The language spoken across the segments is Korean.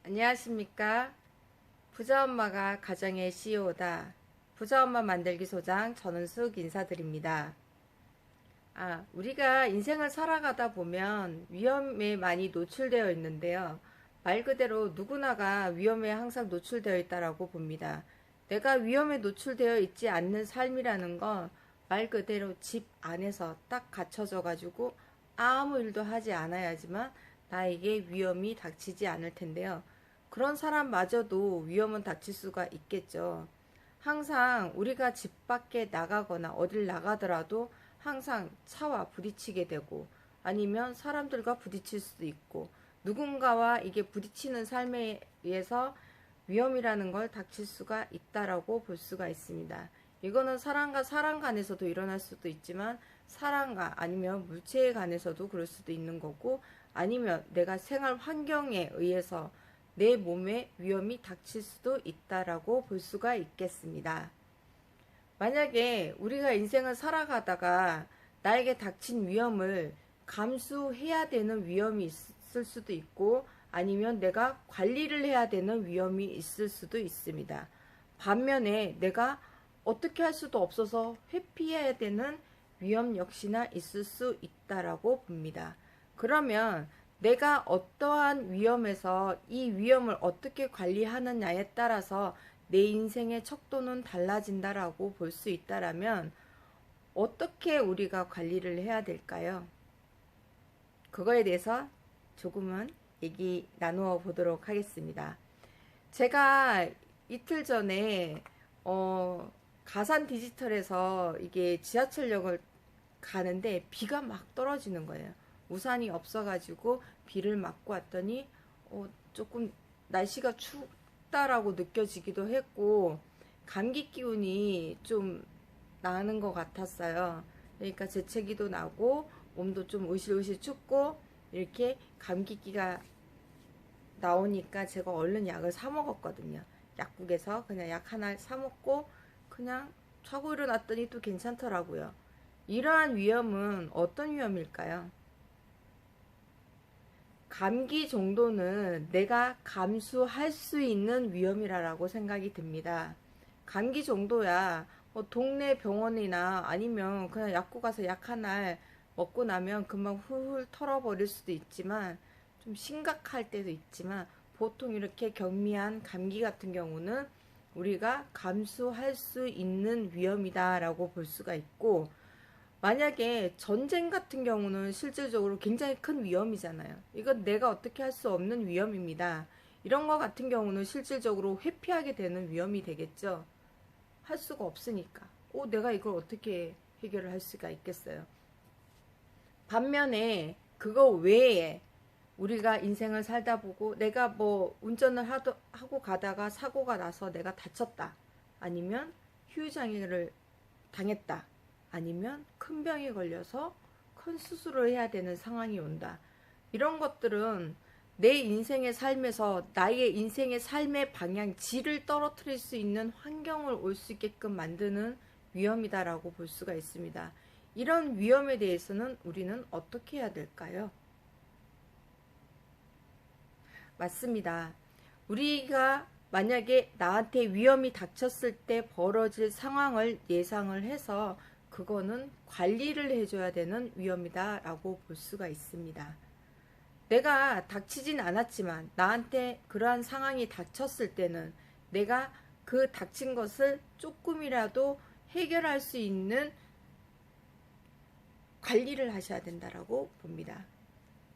안녕하십니까. 부자엄마가 가정의 CEO다. 부자엄마 만들기 소장 전은숙 인사드립니다. 우리가 인생을 살아가다 보면 위험에 많이 노출되어 있는데요. 말 그대로 누구나가 위험에 항상 노출되어 있다라고 봅니다. 내가 위험에 노출되어 있지 않는 삶이라는 건 말 그대로 집 안에서 딱 갇혀져 가지고 아무 일도 하지 않아야지만 나에게 위험이 닥치지 않을 텐데요. 그런 사람마저도 위험은 닥칠 수가 있겠죠. 항상 우리가 집 밖에 나가거나 어딜 나가더라도 항상 차와 부딪히게 되고 아니면 사람들과 부딪힐 수도 있고 누군가와 이게 부딪히는 삶에 의해서 위험이라는 걸 닥칠 수가 있다라고 볼 수가 있습니다. 이거는 사람과 사람 간에서도 일어날 수도 있지만 사람과 아니면 물체에 관해서도 그럴 수도 있는 거고 아니면 내가 생활 환경에 의해서 내 몸에 위험이 닥칠 수도 있다라고 볼 수가 있겠습니다. 만약에 우리가 인생을 살아가다가 나에게 닥친 위험을 감수해야 되는 위험이 있을 수도 있고 아니면 내가 관리를 해야 되는 위험이 있을 수도 있습니다. 반면에 내가 어떻게 할 수도 없어서 회피해야 되는 위험 역시나 있을 수 있다라고 봅니다. 그러면 내가 어떠한 위험에서 이 위험을 어떻게 관리하느냐에 따라서 내 인생의 척도는 달라진다라고 볼 수 있다라면 어떻게 우리가 관리를 해야 될까요? 그거에 대해서 조금은 얘기 나누어 보도록 하겠습니다. 제가 이틀 전에 가산 디지털에서 이게 지하철역을 가는데 비가 막 떨어지는 거예요. 우산이 없어가지고 비를 맞고 왔더니 조금 날씨가 춥다라고 느껴지기도 했고 감기 기운이 좀 나는 것 같았어요. 그러니까 재채기도 나고 몸도 좀 으실으실 춥고 이렇게 감기기가 나오니까 제가 얼른 약을 사 먹었거든요. 약국에서 그냥 약 하나 사 먹고 그냥 자고 일어났더니 또 괜찮더라고요. 이러한 위험은 어떤 위험일까요? 감기 정도는 내가 감수할 수 있는 위험이라고 생각이 듭니다. 감기 정도야 뭐 동네 병원이나 아니면 그냥 약국 가서 약 하나 먹고 나면 금방 훌훌 털어버릴 수도 있지만 좀 심각할 때도 있지만 보통 이렇게 경미한 감기 같은 경우는 우리가 감수할 수 있는 위험이다라고 볼 수가 있고 만약에 전쟁 같은 경우는 실질적으로 굉장히 큰 위험이잖아요. 이건 내가 어떻게 할 수 없는 위험입니다. 이런 거 같은 경우는 실질적으로 회피하게 되는 위험이 되겠죠. 할 수가 없으니까. 내가 이걸 어떻게 해결을 할 수가 있겠어요. 반면에 그거 외에 우리가 인생을 살다 보고 내가 뭐 운전을 하고 가다가 사고가 나서 내가 다쳤다. 아니면 후유장애를 당했다. 아니면 큰 병에 걸려서 큰 수술을 해야 되는 상황이 온다. 이런 것들은 내 인생의 삶에서 나의 인생의 삶의 방향, 질을 떨어뜨릴 수 있는 환경을 올 수 있게끔 만드는 위험이다라고 볼 수가 있습니다. 이런 위험에 대해서는 우리는 어떻게 해야 될까요? 맞습니다. 우리가 만약에 나한테 위험이 닥쳤을 때 벌어질 상황을 예상을 해서 그거는 관리를 해줘야 되는 위험이다 라고 볼 수가 있습니다. 내가 닥치진 않았지만 나한테 그러한 상황이 닥쳤을 때는 내가 그 닥친 것을 조금이라도 해결할 수 있는 관리를 하셔야 된다라고 봅니다.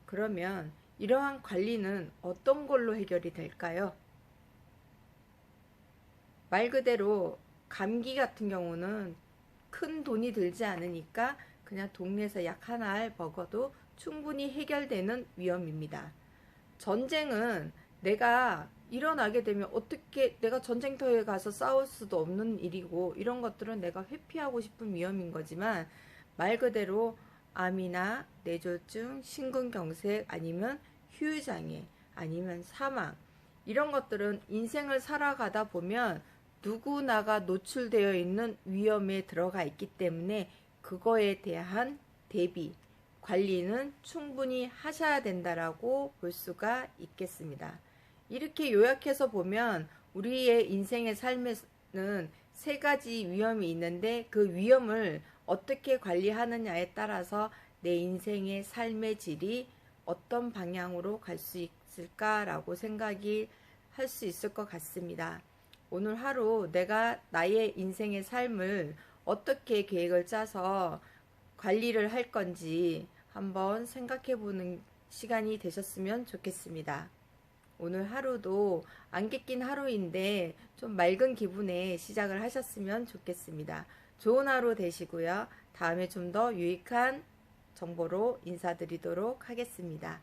그러면 이러한 관리는 어떤 걸로 해결이 될까요? 말 그대로 감기 같은 경우는 큰 돈이 들지 않으니까 그냥 동네에서 약 하나 먹어도 충분히 해결되는 위험입니다. 전쟁은 내가 일어나게 되면 어떻게 내가 전쟁터에 가서 싸울 수도 없는 일이고 이런 것들은 내가 회피하고 싶은 위험인 거지만 말 그대로 암이나 뇌졸중, 심근경색 아니면 후유장애 아니면 사망 이런 것들은 인생을 살아가다 보면 누구나가 노출되어 있는 위험에 들어가 있기 때문에 그거에 대한 대비, 관리는 충분히 하셔야 된다라고 볼 수가 있겠습니다. 이렇게 요약해서 보면 우리의 인생의 삶에는 세 가지 위험이 있는데 그 위험을 어떻게 관리하느냐에 따라서 내 인생의 삶의 질이 어떤 방향으로 갈 수 있을까라고 생각이 할 수 있을 것 같습니다. 오늘 하루 내가 나의 인생의 삶을 어떻게 계획을 짜서 관리를 할 건지 한번 생각해 보는 시간이 되셨으면 좋겠습니다. 오늘 하루도 안개 낀 하루인데 좀 맑은 기분에 시작을 하셨으면 좋겠습니다. 좋은 하루 되시고요. 다음에 좀 더 유익한 정보로 인사드리도록 하겠습니다.